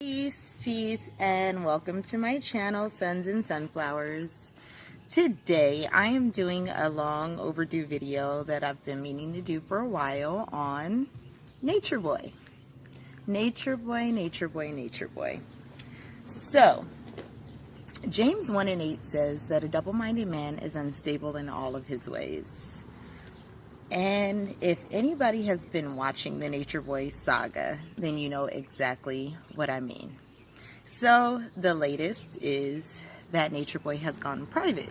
Peace, and welcome to my channel, Suns and Sunflowers. Today, I am doing a long overdue video that I've been meaning to do for a while on Nature Boy. Nature Boy, Nature Boy, Nature Boy. So, James 1:8 says that a double-minded man is unstable in all of his ways. And if anybody has been watching the Nature Boy saga, then you know exactly what I mean. So the latest is that Nature Boy has gone private.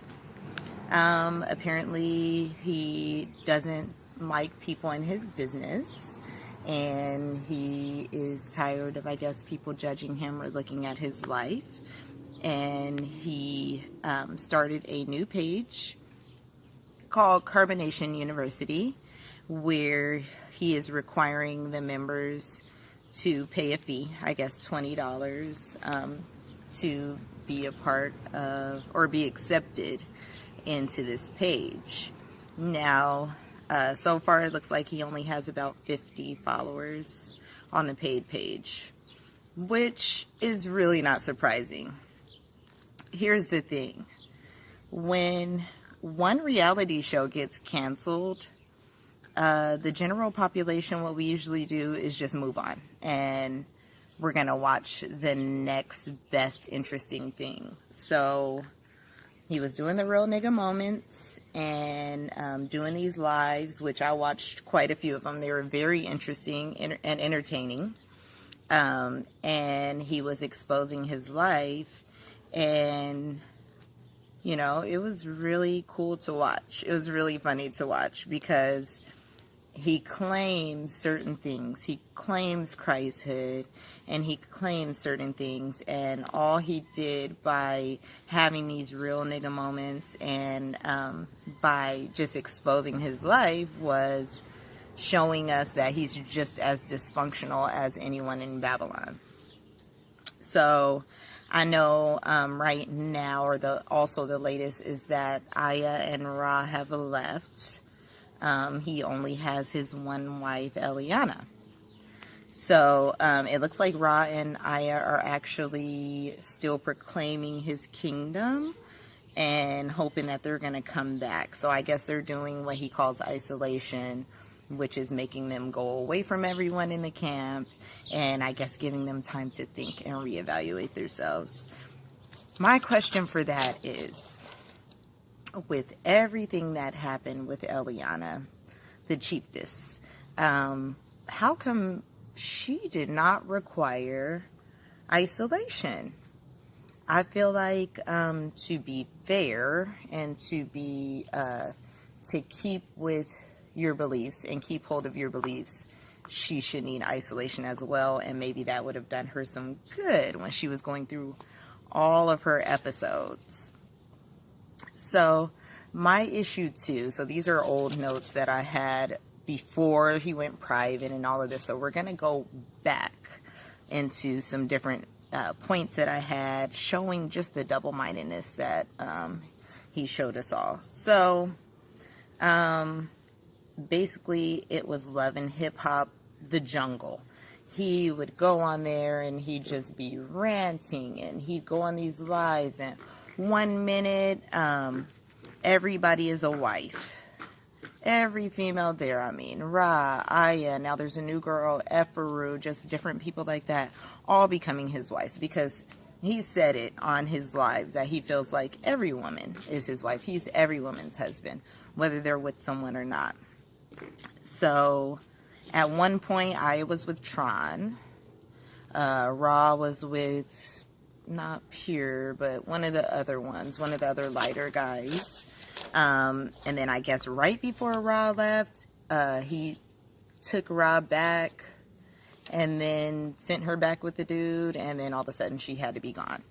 Apparently he doesn't like people in his business, and he is tired of, I guess, people judging him or looking at his life. And he started a new page called Carbonnation University, where he is requiring the members to pay a fee, I guess $20, to be a part of or be accepted into this page. Now, so far it looks like he only has about 50 followers on the paid page, which is really not surprising. Here's the thing. When one reality show gets canceled, the general population, what we usually do is just move on, and we're gonna watch the next best interesting thing. So he was doing the real nigga moments and doing these lives, which I watched quite a few of them. They were very interesting and entertaining, and he was exposing his life, and you know, it was really cool to watch. It was really funny to watch because he claims certain things. He claims Christhood, and he claims certain things. And all he did by having these real nigga moments and by just exposing his life was showing us that he's just as dysfunctional as anyone in Babylon. So I know right now, or also the latest, is that Aya and Ra have left. He only has his one wife, Eliana. So it looks like Ra and Aya are actually still proclaiming his kingdom and hoping that they're going to come back. So I guess they're doing what he calls isolation, which is making them go away from everyone in the camp, and I guess giving them time to think and reevaluate themselves. My question for that is, with everything that happened with Eliana, the chiefess, how come she did not require isolation? I feel like to be fair and to keep with your beliefs and keep hold of your beliefs, she should need isolation as well, and maybe that would have done her some good when she was going through all of her episodes. So my issue too, so these are old notes that I had before he went private and all of this, so we're going to go back into some different points that I had showing just the double-mindedness that he showed us all. So basically it was Love and Hip Hop, the jungle. He would go on there and he'd just be ranting, and he'd go on these lives, and 1 minute everybody is a wife, every female there, I mean, Ra, Aya, now there's a new girl, Eferu, just different people like that, all becoming his wives, because he said it on his lives that he feels like every woman is his wife. He's every woman's husband, whether they're with someone or not. So at one point, I was with Tron. Ra was with, not Pure, but one of the other ones, one of the other lighter guys. And then I guess right before Ra left, he took Ra back and then sent her back with the dude, and then all of a sudden she had to be gone.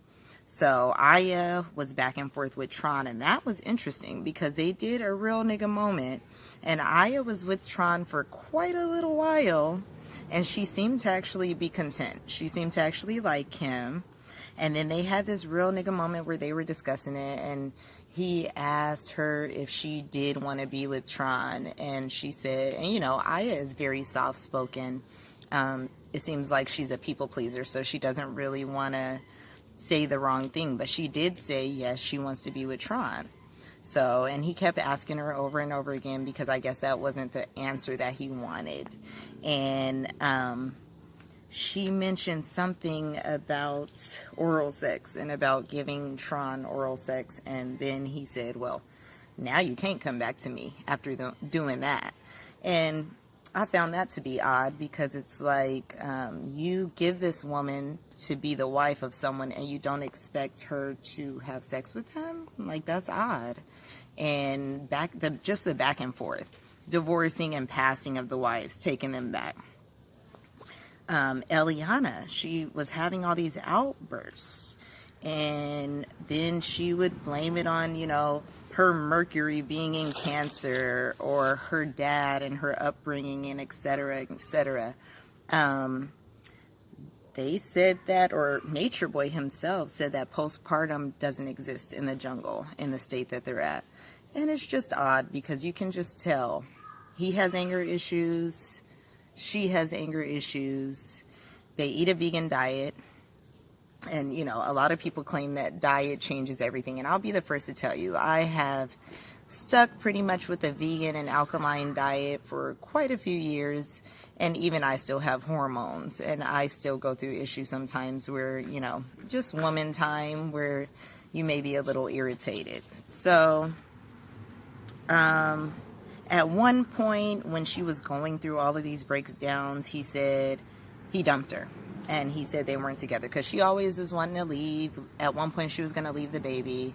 So Aya was back and forth with Tron, and that was interesting because they did a real nigga moment, and Aya was with Tron for quite a little while, and she seemed to actually be content. She seemed to actually like him. And then they had this real nigga moment where they were discussing it, and he asked her if she did want to be with Tron, and she said, and you know, Aya is very soft-spoken. it seems like she's a people pleaser, so she doesn't really want to say the wrong thing. But she did say, yes, she wants to be with Tron. So, and he kept asking her over and over again because I guess that wasn't the answer that he wanted. And she mentioned something about oral sex and about giving Tron oral sex. And then he said, well, now you can't come back to me after doing that. And I found that to be odd because it's like you give this woman to be the wife of someone and you don't expect her to have sex with him. Like, that's odd. And just the back and forth, divorcing and passing of the wives, taking them back. Eliana, she was having all these outbursts, and then she would blame it on, her Mercury being in Cancer, or her dad and her upbringing, and etc., etc. They said that, or Nature Boy himself said that postpartum doesn't exist in the jungle, in the state that they're at. And it's just odd because you can just tell he has anger issues, she has anger issues, they eat a vegan diet. And, a lot of people claim that diet changes everything. And I'll be the first to tell you, I have stuck pretty much with a vegan and alkaline diet for quite a few years. And even I still have hormones. And I still go through issues sometimes where, just woman time where you may be a little irritated. So, at one point when she was going through all of these breakdowns, he said he dumped her. And he said they weren't together because she always was wanting to leave. At one point, she was going to leave the baby.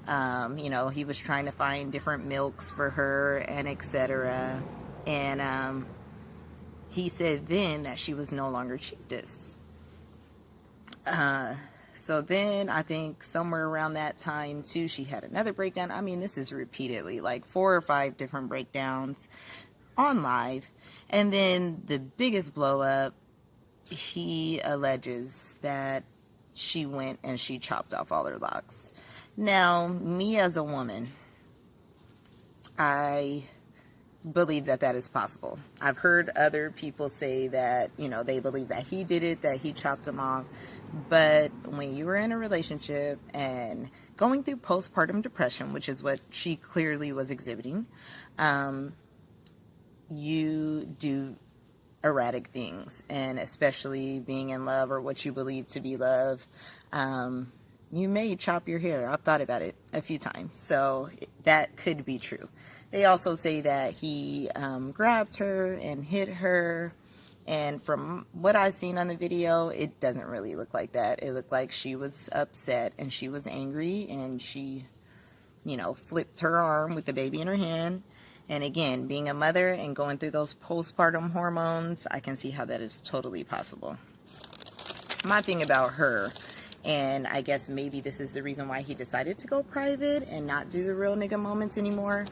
He was trying to find different milks for her and etc. And he said then that she was no longer chiefess. So then I think somewhere around that time too, she had another breakdown. I mean, this is repeatedly like 4 or 5 different breakdowns on live. And then the biggest blow up, he alleges that she went and she chopped off all her locks. Now, me as a woman, I believe that that is possible. I've heard other people say that, they believe that he did it, that he chopped them off. But when you were in a relationship and going through postpartum depression, which is what she clearly was exhibiting, you do erratic things, and especially being in love or what you believe to be love, you may chop your hair. I've thought about it a few times, so that could be true. They also say that he grabbed her and hit her, and from what I've seen on the video, it doesn't really look like that. It looked like she was upset and she was angry, and she, flipped her arm with the baby in her hand. And again, being a mother and going through those postpartum hormones, I can see how that is totally possible. My thing about her, and I guess maybe this is the reason why he decided to go private and not do the real nigga moments anymore,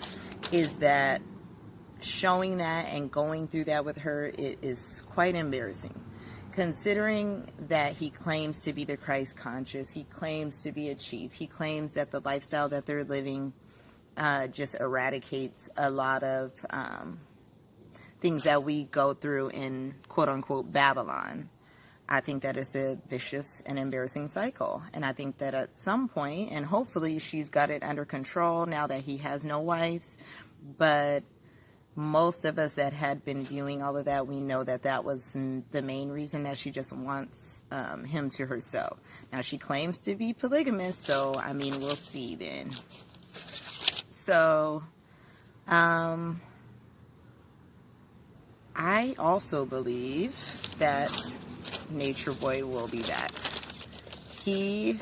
is that showing that and going through that with her, it is quite embarrassing. Considering that he claims to be the Christ conscious, he claims to be a chief, he claims that the lifestyle that they're living just eradicates a lot of things that we go through in quote-unquote Babylon. I think that is a vicious and embarrassing cycle. And I think that at some point, and hopefully she's got it under control now that he has no wives, but most of us that had been viewing all of that, we know that that was the main reason, that she just wants him to herself. Now, she claims to be polygamous, so, I mean, we'll see then. So, I also believe that Nature Boy will be back. He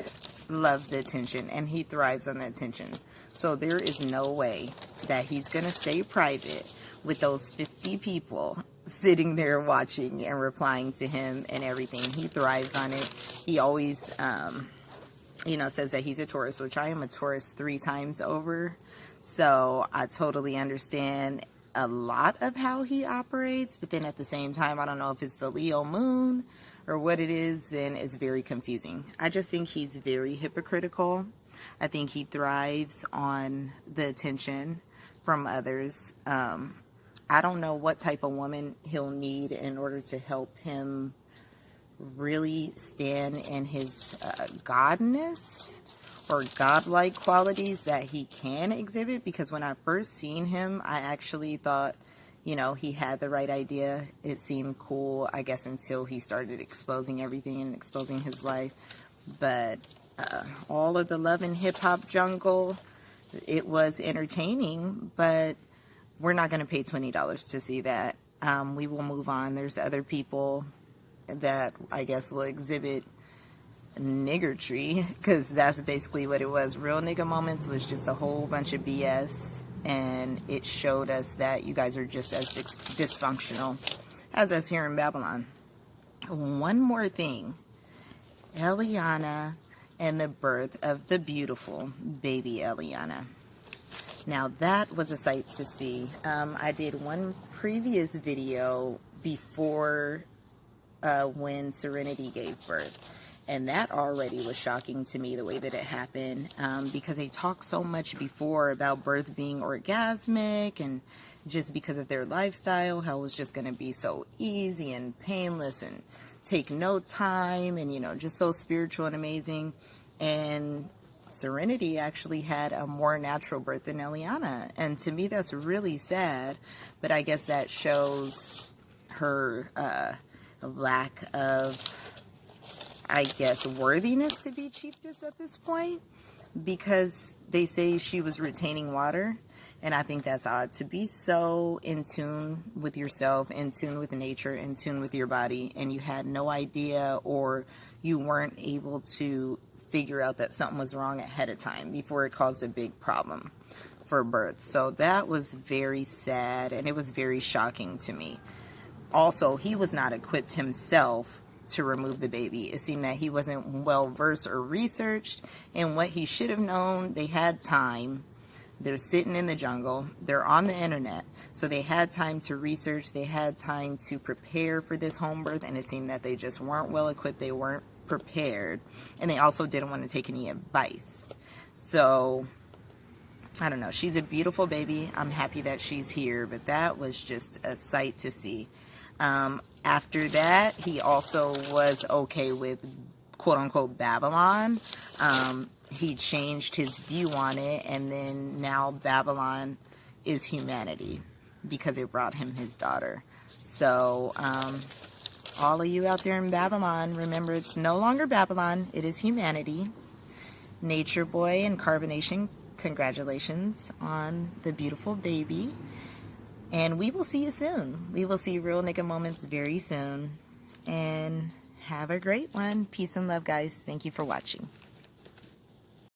loves the attention and he thrives on the attention. So there is no way that he's going to stay private with those 50 people sitting there watching and replying to him and everything. He thrives on it. He always, says that he's a Taurus, which I am a Taurus 3 times over. So I totally understand a lot of how he operates, but then at the same time, I don't know if it's the Leo moon or what it is, then it's very confusing. I just think he's very hypocritical. I think he thrives on the attention from others. I don't know what type of woman he'll need in order to help him really stand in his godness or godlike qualities that he can exhibit, because when I first seen him, I actually thought, you know, he had the right idea. It seemed cool, I guess, until he started exposing everything and exposing his life. But all of the love and hip hop jungle, it was entertaining, but we're not going to pay $20 to see that. We will move on. There's other people that I guess will exhibit niggertry, because that's basically what it was. Real Nigga Moments was just a whole bunch of BS, and it showed us that you guys are just as dysfunctional as us here in Babylon. One more thing. Eliana and the birth of the beautiful baby Eliana. Now that was a sight to see. I did one previous video before when Serenity gave birth, and that already was shocking to me, the way that it happened, because they talked so much before about birth being orgasmic, and just because of their lifestyle, how it was just going to be so easy and painless and take no time, and, you know, just so spiritual and amazing. And Serenity actually had a more natural birth than Eliana, and to me that's really sad, but I guess that shows her lack of, I guess, worthiness to be chiefess at this point, because they say she was retaining water, and I think that's odd, to be so in tune with yourself, in tune with nature, in tune with your body, and you had no idea, or you weren't able to figure out that something was wrong ahead of time before it caused a big problem for birth. So that was very sad, and it was very shocking to me. Also, he was not equipped himself to remove the baby. It seemed that he wasn't well versed or researched in what he should have known. They had time. They're sitting in the jungle. They're on the internet. So they had time to research. They had time to prepare for this home birth, and it seemed that they just weren't well equipped. They weren't prepared, and they also didn't want to take any advice. So I don't know. She's a beautiful baby. I'm happy that she's here, but that was just a sight to see. After that, he also was okay with quote-unquote Babylon. He changed his view on it, and then now Babylon is humanity, because it brought him his daughter. So all of you out there in Babylon, remember, it's no longer Babylon, it is humanity. Nature Boy and Carbonnation, congratulations on the beautiful baby. And we will see you soon. We will see Real Nigga Moments very soon. And have a great one. Peace and love, guys. Thank you for watching.